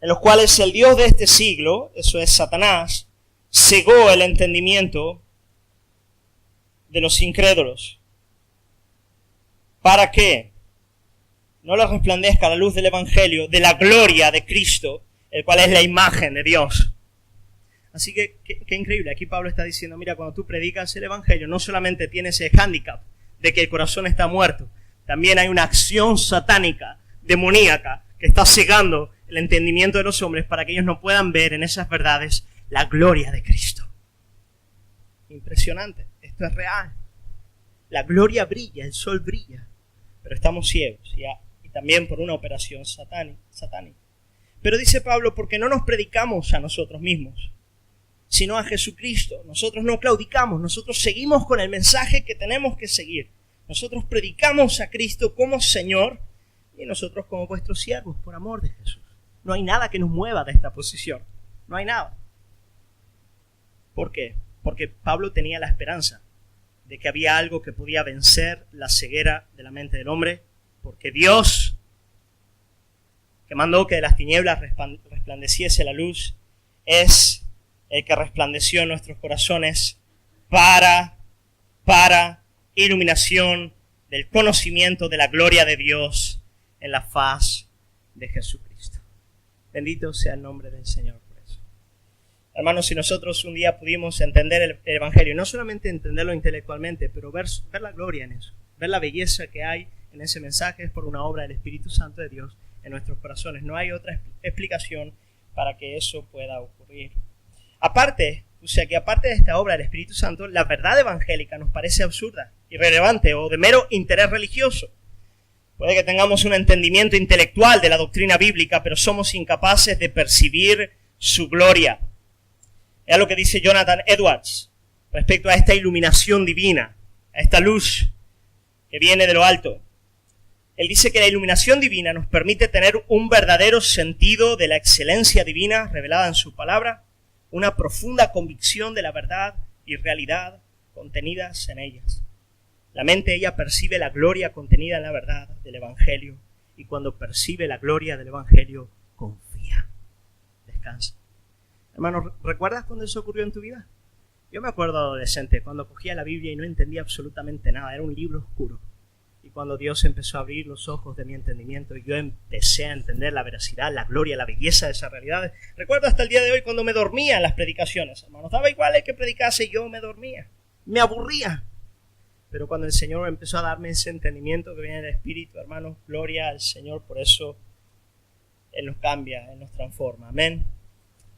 en los cuales el Dios de este siglo, eso es Satanás, cegó el entendimiento de los incrédulos, para que no les resplandezca la luz del evangelio de la gloria de Cristo, el cual es la imagen de Dios. Así que, qué increíble. Aquí Pablo está diciendo, mira, cuando tú predicas el evangelio, no solamente tienes ese hándicap de que el corazón está muerto, también hay una acción satánica, demoníaca, que está cegando el entendimiento de los hombres para que ellos no puedan ver en esas verdades la gloria de Cristo. Impresionante. Esto es real. La gloria brilla, el sol brilla, pero estamos ciegos, y también por una operación satánica. Pero dice Pablo, porque no nos predicamos a nosotros mismos, sino a Jesucristo. Nosotros no claudicamos, nosotros seguimos con el mensaje que tenemos que seguir. Nosotros predicamos a Cristo como Señor y nosotros como vuestros siervos por amor de Jesús. No hay nada que nos mueva de esta posición. No hay nada. ¿Por qué? Porque Pablo tenía la esperanza de que había algo que podía vencer la ceguera de la mente del hombre, porque Dios, que mandó que de las tinieblas resplandeciese la luz, es el que resplandeció en nuestros corazones para iluminación del conocimiento de la gloria de Dios en la faz de Jesucristo. Bendito sea el nombre del Señor por eso. Hermanos, si nosotros un día pudimos entender el Evangelio, no solamente entenderlo intelectualmente, pero ver la gloria en eso, ver la belleza que hay en ese mensaje, es por una obra del Espíritu Santo de Dios en nuestros corazones. No hay otra explicación para que eso pueda ocurrir. Aparte de esta obra del Espíritu Santo, la verdad evangélica nos parece absurda, irrelevante o de mero interés religioso. Puede que tengamos un entendimiento intelectual de la doctrina bíblica, pero somos incapaces de percibir su gloria. Es lo que dice Jonathan Edwards respecto a esta iluminación divina, a esta luz que viene de lo alto. Él dice que la iluminación divina nos permite tener un verdadero sentido de la excelencia divina revelada en su palabra, una profunda convicción de la verdad y realidad contenidas en ellas. La mente ella percibe la gloria contenida en la verdad del Evangelio, y cuando percibe la gloria del Evangelio, confía, descansa. Hermano, ¿recuerdas cuando eso ocurrió en tu vida? Yo me acuerdo adolescente, cuando cogía la Biblia y no entendía absolutamente nada, era un libro oscuro. Y cuando Dios empezó a abrir los ojos de mi entendimiento, yo empecé a entender la veracidad, la gloria, la belleza de esas realidades. Recuerdo hasta el día de hoy cuando me dormía en las predicaciones, hermanos. Daba igual el que predicase, yo me dormía. Me aburría. Pero cuando el Señor empezó a darme ese entendimiento que viene del Espíritu, hermanos, gloria al Señor. Por eso Él nos cambia, Él nos transforma. Amén.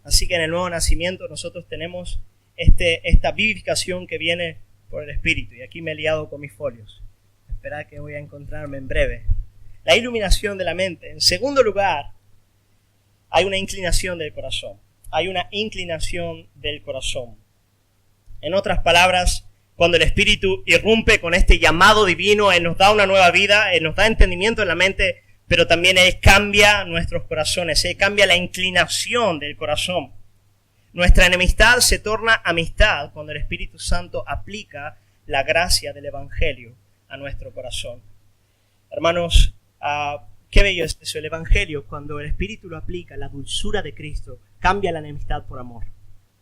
Así que en el nuevo nacimiento nosotros tenemos esta vivificación que viene por el Espíritu. Y aquí me he liado con mis folios. Esperad que voy a encontrarme en breve. La iluminación de la mente. En segundo lugar, hay una inclinación del corazón. Hay una inclinación del corazón. En otras palabras, cuando el Espíritu irrumpe con este llamado divino, Él nos da una nueva vida, Él nos da entendimiento en la mente, pero también Él cambia nuestros corazones, Él cambia la inclinación del corazón. Nuestra enemistad se torna amistad cuando el Espíritu Santo aplica la gracia del Evangelio a nuestro corazón. Hermanos, qué bello es eso, el Evangelio, cuando el Espíritu lo aplica, la dulzura de Cristo, cambia la enemistad por amor.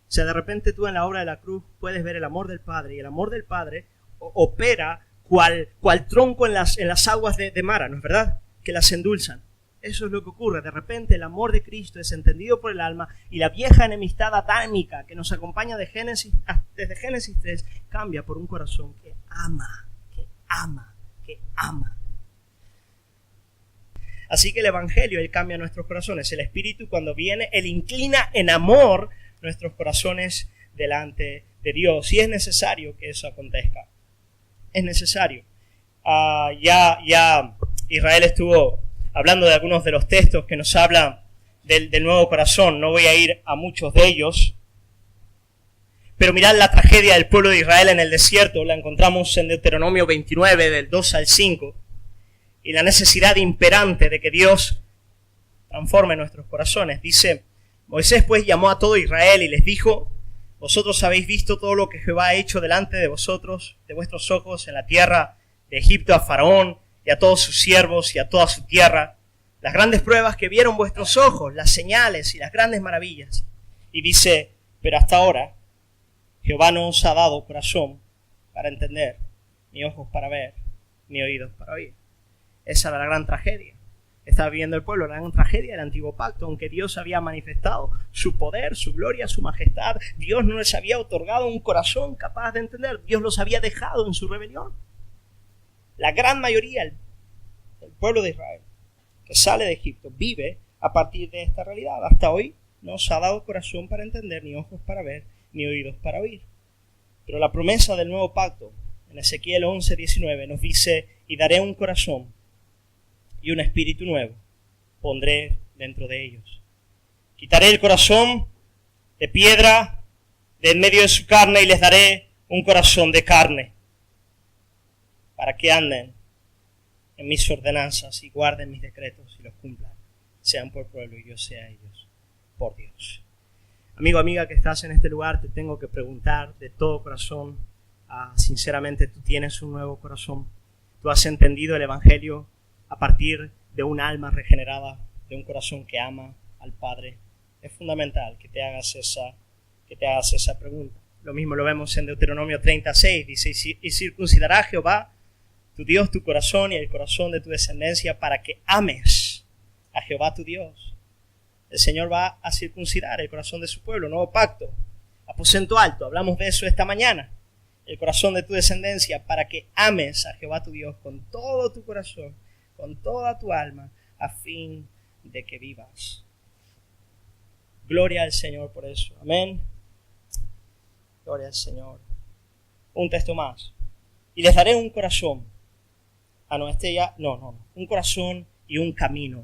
O sea, de repente tú en la obra de la cruz puedes ver el amor del Padre, y el amor del Padre opera cual tronco en las aguas de Mara, ¿no es verdad? Que las endulzan. Eso es lo que ocurre. De repente el amor de Cristo es entendido por el alma y la vieja enemistad adámica que nos acompaña desde Génesis 3 cambia por un corazón que ama, que ama, que ama. Así que el Evangelio, Él cambia nuestros corazones. El Espíritu cuando viene, Él inclina en amor nuestros corazones delante de Dios. Y es necesario que eso acontezca. Es necesario. Ya Israel estuvo hablando de algunos de los textos que nos hablan del nuevo corazón. No voy a ir a muchos de ellos. Pero mirad la tragedia del pueblo de Israel en el desierto. La encontramos en Deuteronomio 29, del 2 al 5. Y la necesidad imperante de que Dios transforme nuestros corazones. Dice, Moisés pues llamó a todo Israel y les dijo, vosotros habéis visto todo lo que Jehová ha hecho delante de vosotros, de vuestros ojos, en la tierra de Egipto, a Faraón y a todos sus siervos y a toda su tierra, las grandes pruebas que vieron vuestros ojos, las señales y las grandes maravillas. Y dice, pero hasta ahora Jehová no os ha dado corazón para entender, ni ojos para ver, ni oídos para oír. Esa era la gran tragedia. Estaba viviendo el pueblo, la gran tragedia del antiguo pacto. Aunque Dios había manifestado su poder, su gloria, su majestad, Dios no les había otorgado un corazón capaz de entender. Dios los había dejado en su rebelión. La gran mayoría del pueblo de Israel que sale de Egipto vive a partir de esta realidad. Hasta hoy no os ha dado corazón para entender, ni ojos para ver, ni oídos para oír. Pero la promesa del nuevo pacto, en Ezequiel 11:19, nos dice, y daré un corazón y un espíritu nuevo pondré dentro de ellos. Quitaré el corazón de piedra de en medio de su carne y les daré un corazón de carne, para que anden en mis ordenanzas y guarden mis decretos y los cumplan, sean por pueblo y yo sea ellos por Dios. Amigo, amiga que estás en este lugar, te tengo que preguntar de todo corazón, sinceramente, ¿tú tienes un nuevo corazón? ¿Tú has entendido el Evangelio a partir de un alma regenerada, de un corazón que ama al Padre? Es fundamental que te hagas esa pregunta. Lo mismo lo vemos en Deuteronomio 36, dice, y circuncidará Jehová tu Dios tu corazón y el corazón de tu descendencia para que ames a Jehová tu Dios. El Señor va a circuncidar el corazón de su pueblo, nuevo pacto, aposento alto, hablamos de eso esta mañana. El corazón de tu descendencia para que ames a Jehová tu Dios con todo tu corazón, con toda tu alma, a fin de que vivas. Gloria al Señor por eso. Amén. Gloria al Señor. Un texto más. Y les daré un corazón. Un corazón y un camino,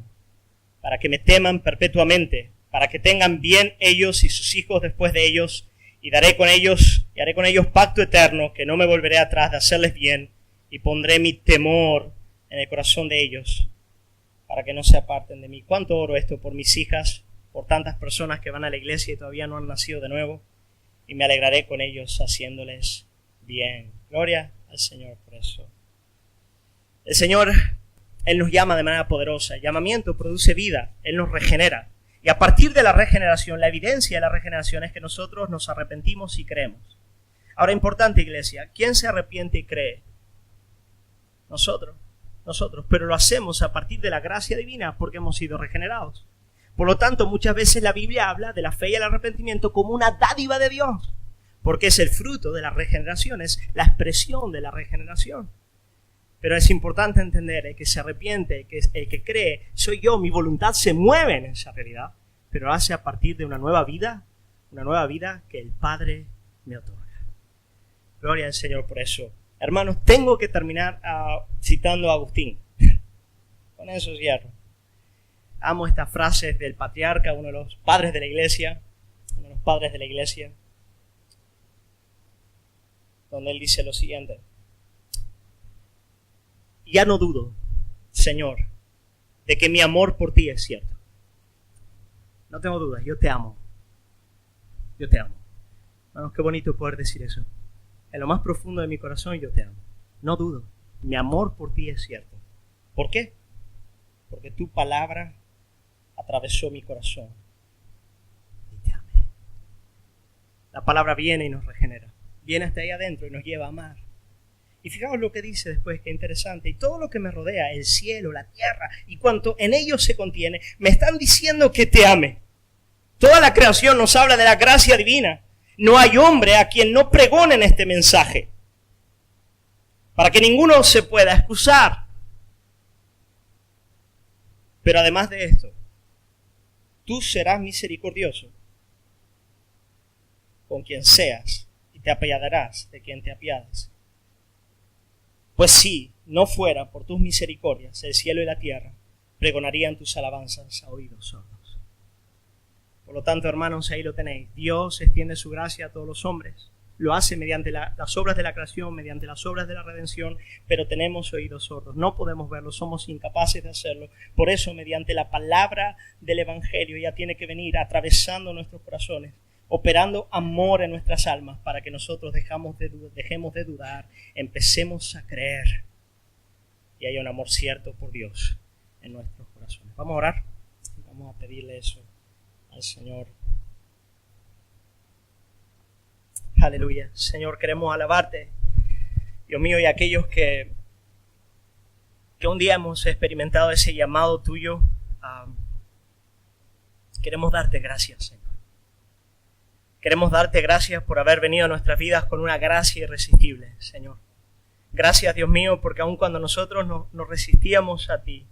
para que me teman perpetuamente, para que tengan bien ellos y sus hijos después de ellos, y haré con ellos pacto eterno, que no me volveré atrás de hacerles bien, y pondré mi temor en el corazón de ellos, para que no se aparten de mí. ¿Cuánto oro esto por mis hijas, por tantas personas que van a la iglesia y todavía no han nacido de nuevo? Y me alegraré con ellos haciéndoles bien. Gloria al Señor por eso. El Señor, Él nos llama de manera poderosa. El llamamiento produce vida. Él nos regenera. Y a partir de la regeneración, la evidencia de la regeneración es que nosotros nos arrepentimos y creemos. Ahora, importante, iglesia, ¿quién se arrepiente y cree? Nosotros, pero lo hacemos a partir de la gracia divina porque hemos sido regenerados. Por lo tanto, muchas veces la Biblia habla de la fe y el arrepentimiento como una dádiva de Dios, porque es el fruto de la regeneración, es la expresión de la regeneración. Pero es importante entender, el que se arrepiente, el que cree, soy yo, mi voluntad se mueve en esa realidad, pero lo hace a partir de una nueva vida que el Padre me otorga. Gloria al Señor por eso. Hermanos, tengo que terminar citando a Agustín. Con eso cierro. Amo estas frases del patriarca, uno de los padres de la iglesia, donde él dice lo siguiente: ya no dudo, Señor, de que mi amor por ti es cierto. No tengo dudas, yo te amo. Yo te amo. Hermanos, qué bonito poder decir eso. En lo más profundo de mi corazón yo te amo. No dudo, mi amor por ti es cierto. ¿Por qué? Porque tu palabra atravesó mi corazón y te amé. La palabra viene y nos regenera. Viene hasta ahí adentro y nos lleva a amar. Y fijaos lo que dice después, qué interesante. Y todo lo que me rodea, el cielo, la tierra y cuanto en ellos se contiene, me están diciendo que te ame. Toda la creación nos habla de la gracia divina. No hay hombre a quien no pregonen este mensaje, para que ninguno se pueda excusar. Pero además de esto, tú serás misericordioso con quien seas y te apiadarás de quien te apiades. Pues si no fuera por tus misericordias, el cielo y la tierra pregonarían tus alabanzas a oídos sordos. Por lo tanto, hermanos, ahí lo tenéis. Dios extiende su gracia a todos los hombres. Lo hace mediante las obras de la creación, mediante las obras de la redención, pero tenemos oídos sordos. No podemos verlo, somos incapaces de hacerlo. Por eso, mediante la palabra del Evangelio, ella tiene que venir atravesando nuestros corazones, operando amor en nuestras almas, para que nosotros dejemos de dudar, empecemos a creer y haya un amor cierto por Dios en nuestros corazones. Vamos a orar, vamos a pedirle eso al Señor. Aleluya. Señor, queremos alabarte, Dios mío, y aquellos que un día hemos experimentado ese llamado tuyo, queremos darte gracias, Señor. Queremos darte gracias por haber venido a nuestras vidas con una gracia irresistible, Señor. Gracias, Dios mío, porque aun cuando nosotros nos resistíamos a ti,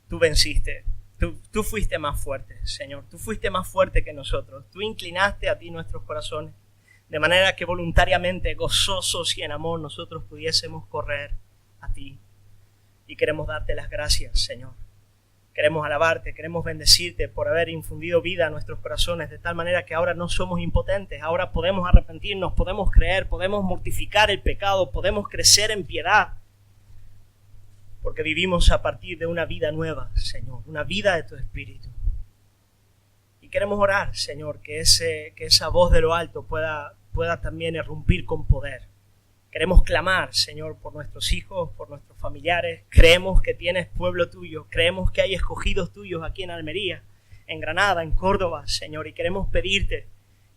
tú venciste. Tú fuiste más fuerte, Señor. Tú fuiste más fuerte que nosotros. Tú inclinaste a ti nuestros corazones, de manera que voluntariamente, gozosos y en amor, nosotros pudiésemos correr a ti. Y queremos darte las gracias, Señor. Queremos alabarte, queremos bendecirte por haber infundido vida a nuestros corazones, de tal manera que ahora no somos impotentes, ahora podemos arrepentirnos, podemos creer, podemos mortificar el pecado, podemos crecer en piedad, porque vivimos a partir de una vida nueva, Señor, una vida de tu Espíritu. Y queremos orar, Señor, que esa voz de lo alto pueda también irrumpir con poder. Queremos clamar, Señor, por nuestros hijos, por nuestros familiares. Creemos que tienes pueblo tuyo, creemos que hay escogidos tuyos aquí en Almería, en Granada, en Córdoba, Señor, y queremos pedirte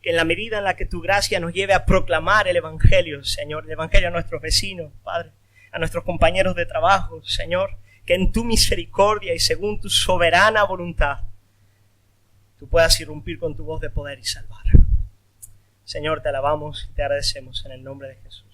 que en la medida en la que tu gracia nos lleve a proclamar el Evangelio, Señor, el Evangelio a nuestros vecinos, Padre, a nuestros compañeros de trabajo, Señor, que en tu misericordia y según tu soberana voluntad, tú puedas irrumpir con tu voz de poder y salvar. Señor, te alabamos y te agradecemos en el nombre de Jesús.